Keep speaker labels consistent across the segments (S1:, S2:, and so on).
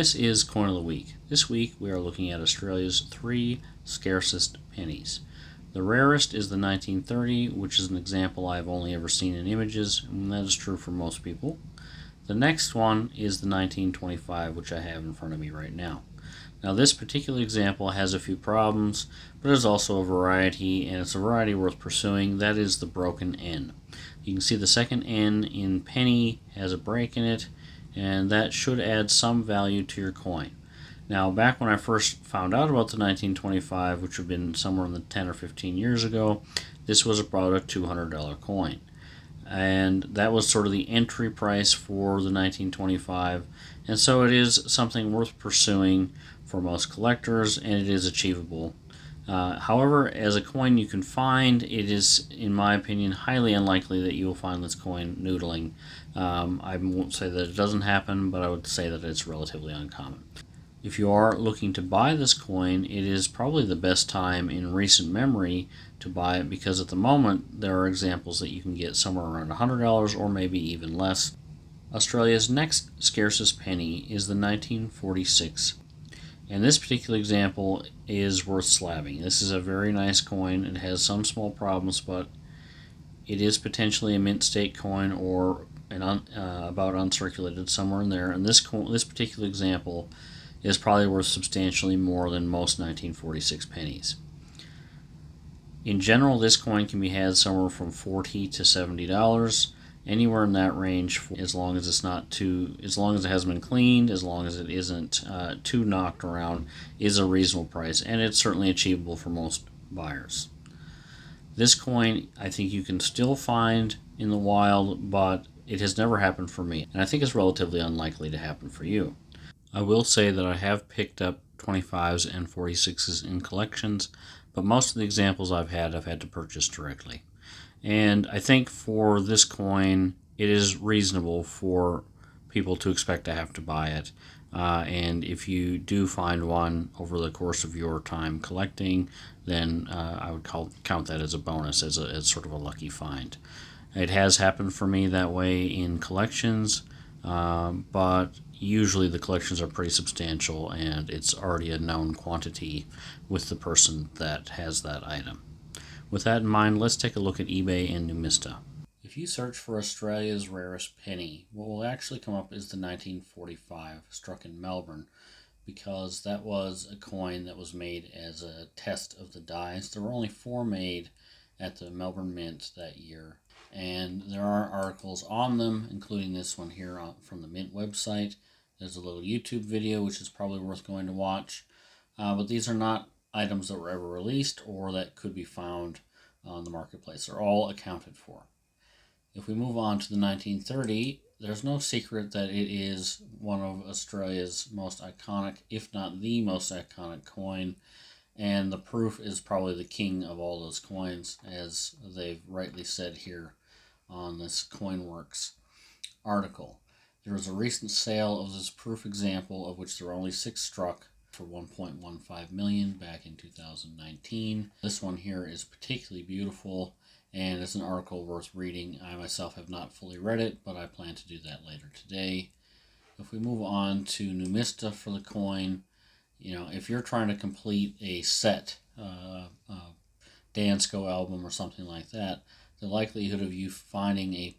S1: This is Coin of the Week. This week we are looking at Australia's 3 scarcest pennies. The rarest is the 1930, which is an example I've only ever seen in images, and that is true for most people. The next one is the 1925, which I have in front of me right now. Now this particular example has a few problems, but there's also a variety, and it's a variety worth pursuing. That is the broken N. You can see the second N in penny has a break in it, and that should add some value to your coin. Now, back when I first found out about the 1925, which would have been somewhere in the 10 or 15 years ago, this was about a $200 coin. And that was sort of the entry price for the 1925, and so it is something worth pursuing for most collectors, and it is achievable. However, as a coin you can find, it is, in my opinion, highly unlikely that you will find this coin noodling. I won't say that it doesn't happen, but I would say that it's relatively uncommon. If you are looking to buy this coin, it is probably the best time in recent memory to buy it, because at the moment there are examples that you can get somewhere around $100 or maybe even less. Australia's next scarcest penny is the 1946. And this particular example is worth slabbing. This is a very nice coin. It has some small problems, but it is potentially a mint state coin or about uncirculated, somewhere in there. And this particular example is probably worth substantially more than most 1946 pennies. In general, this coin can be had somewhere from $40 to $70. Anywhere in that range, as long as it's not too, as long as it hasn't been cleaned, as long as it isn't too knocked around, is a reasonable price, and it's certainly achievable for most buyers. This coin, I think you can still find in the wild, but it has never happened for me, and I think it's relatively unlikely to happen for you. I will say that I have picked up 25s and 46s in collections, but most of the examples I've had to purchase directly. And I think for this coin, it is reasonable for people to expect to have to buy it. And if you do find one over the course of your time collecting, then I would count that as a bonus, as sort of a lucky find. It has happened for me that way in collections, but usually the collections are pretty substantial and it's already a known quantity with the person that has that item. With that in mind, let's take a look at eBay and Numista. If you search for Australia's rarest penny, what will actually come up is the 1945 struck in Melbourne, because that was a coin that was made as a test of the dies. There were only 4 made at the Melbourne Mint that year, and there are articles on them, including this one here from the Mint website. There's a little YouTube video, which is probably worth going to watch, but these are not items that were ever released or that could be found on the marketplace. They're all accounted for. If we move on to the 1930, there's no secret that it is one of Australia's most iconic, if not the most iconic coin, and the proof is probably the king of all those coins, as they've rightly said here on this CoinWorks article. There was a recent sale of this proof example, of which there were only 6 struck, for $1.15 million back in 2019. This one here is particularly beautiful, and it's an article worth reading. I myself have not fully read it, but I plan to do that later today. If we move on to Numista for the coin, if you're trying to complete a set, Dansko album or something like that, the likelihood of you finding a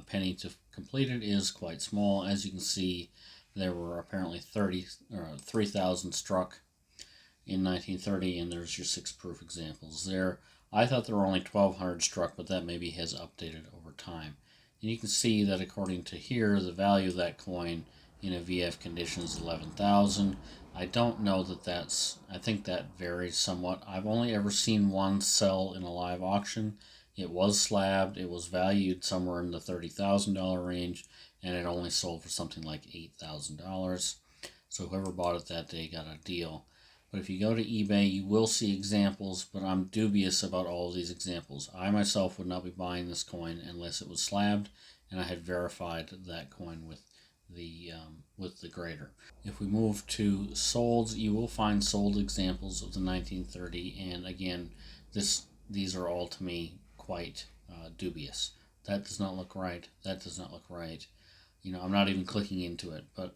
S1: penny to complete it is quite small. As you can see, there were apparently 3,000 struck in 1930, and there's your 6 proof examples there. I thought there were only 1,200 struck, but that maybe has updated over time. And you can see that according to here, the value of that coin in a VF condition is 11,000. I don't know that I think that varies somewhat. I've only ever seen one sell in a live auction. It was slabbed, it was valued somewhere in the $30,000 range, and it only sold for something like $8,000. So whoever bought it that day got a deal. But if you go to eBay, you will see examples, but I'm dubious about all of these examples. I myself would not be buying this coin unless it was slabbed, and I had verified that coin with the grader. If we move to solds, you will find sold examples of the 1930, and again, these are all to me quite dubious. That does not look right. That does not look right. I'm not even clicking into it, but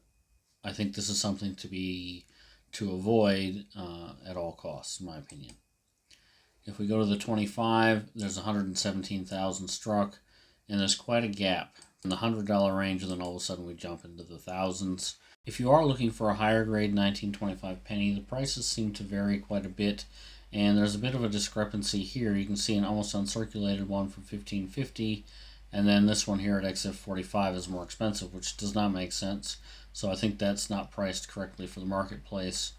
S1: I think this is something to avoid at all costs, in my opinion. If we go to the 25, there's 117,000 struck, and there's quite a gap in the $100 range, and then all of a sudden we jump into the thousands. If you are looking for a higher grade 1925 penny, the prices seem to vary quite a bit, and there's a bit of a discrepancy here. You can see an almost uncirculated one for 1550, and then this one here at XF45 is more expensive, which does not make sense. So I think that's not priced correctly for the marketplace.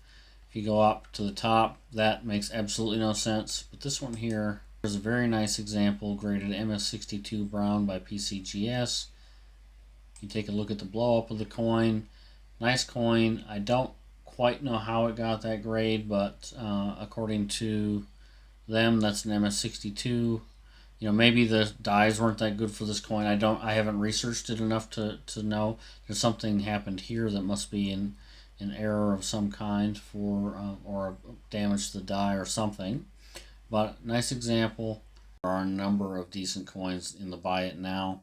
S1: If you go up to the top, that makes absolutely no sense. But this one here is a very nice example, graded MS62 Brown by PCGS. You take a look at the blow up of the coin. Nice coin. I don't quite know how it got that grade, but according to them, that's an MS62. You know, maybe the dies weren't that good for this coin. I haven't researched it enough to know. There's something happened here that must be an error of some kind for or damage to the die or something. But nice example. There are a number of decent coins in the buy it now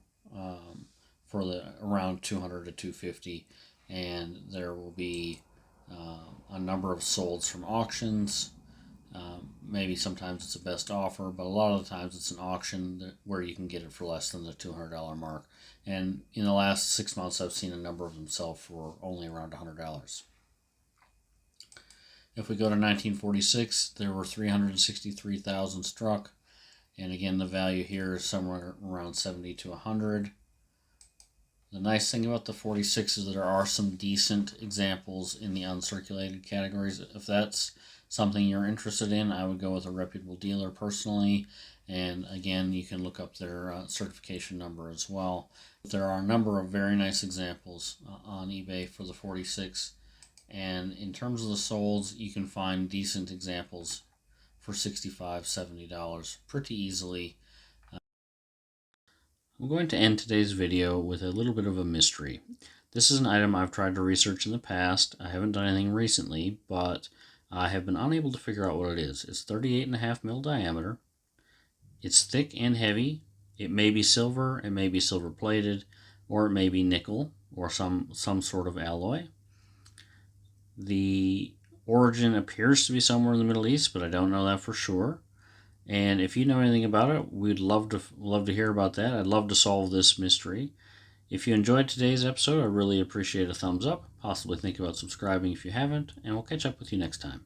S1: for the around 200 to 250, and there will be a number of solds from auctions. Maybe sometimes it's a best offer, but a lot of the times it's an auction where you can get it for less than the $200 mark. And in the last 6 months, I've seen a number of them sell for only around $100. If we go to 1946, there were 363,000 struck, and again the value here is somewhere around 70 to 100. The nice thing about the 46 is that there are some decent examples in the uncirculated categories. If that's something you're interested in, I would go with a reputable dealer personally. And again, you can look up their certification number as well. There are a number of very nice examples on eBay for the 46. And in terms of the solds, you can find decent examples for $65, $70 pretty easily. I'm going to end today's video with a little bit of a mystery. This is an item I've tried to research in the past. I haven't done anything recently, but I have been unable to figure out what it is. It's 38.5 mil diameter. It's thick and heavy. It may be silver, it may be silver plated, or it may be nickel, or some sort of alloy. The origin appears to be somewhere in the Middle East, but I don't know that for sure. And if you know anything about it, we'd love to hear about that. I'd love to solve this mystery. If you enjoyed today's episode, I really appreciate a thumbs up. Possibly think about subscribing if you haven't, and we'll catch up with you next time.